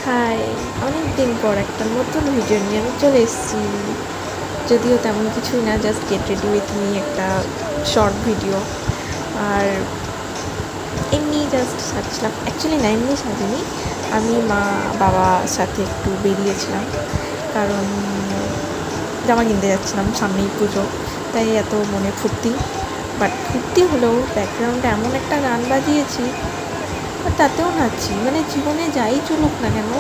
High, অনেক দিন পর একটা নতুন ভিডিও নিয়ে আমি চলে এসেছি। যদিও তেমন কিছুই না, just get ready with me একটা শর্ট ভিডিও। আর এমনি জাস্ট সাজছিলাম, অ্যাকচুয়ালি না এমনি সাজিনি, আমি মা বাবার সাথে একটু বেরিয়েছিলাম, কারণ জামা কিনতে যাচ্ছিলাম, সামনেই পুজো, তাই এত মনে ফুর্তি। বাট ফুর্তি হলেও ব্যাকগ্রাউন্ডে এমন একটা গান বাজিয়েছি, আর তাতেও নাচছি। মানে জীবনে যাই চলুক না কেন,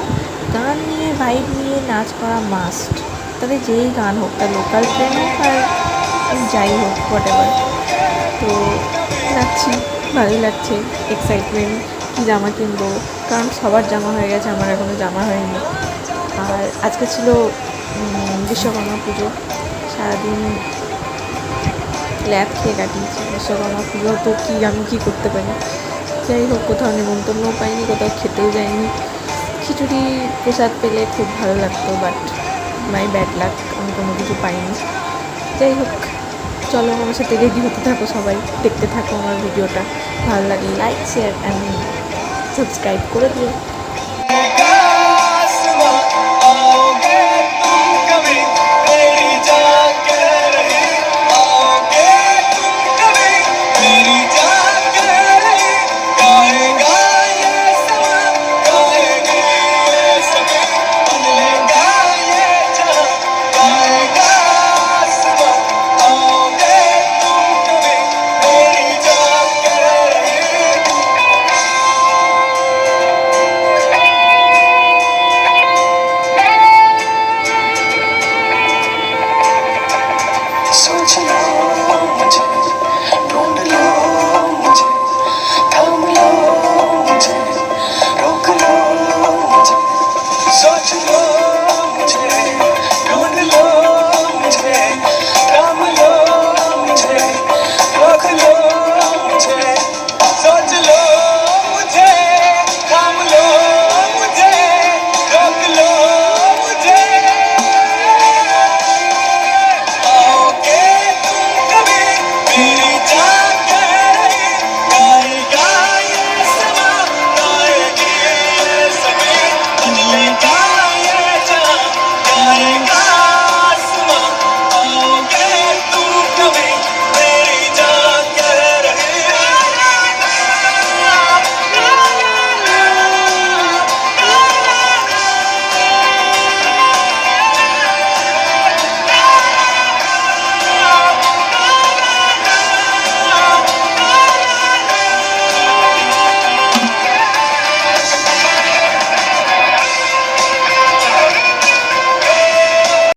গান নিয়ে ভাইব নিয়ে নাচ করা মাস্ট। তবে যেই গান হোক, তার লোকাল ট্রেন হোক আর যাই হোক, হোয়াট এভার। তো নাচছি, ভালোই লাগছে, এক্সাইটমেন্ট। কী জামা কিনবো, কারণ সবার জামা হয়ে গেছে, আমার এখনও জামা হয়নি। আর আজকে ছিল বিশ্বকর্মা পুজো, সারাদিন ল্যাব খেয়ে কাটিয়েছি। বিশ্বকর্মা পুজো তো আমি কী করতে পারি। যাই হোক, কোথাও নেমন্তন্নও পাইনি, কোথাও খেতেও যাইনি। খিচুড়ি প্রসাদ পেলে খুব ভালো লাগতো, বাট মাই ব্যাড লাক, আমি কোনো কিছু পাইনি। যাই হোক, চলো আমার সাথে রেডি হতে থাকো, সবাই দেখতে থাকো আমার ভিডিওটা। ভালো লাগলে লাইক, শেয়ার অ্যান্ড সাবস্ক্রাইব করে দিও।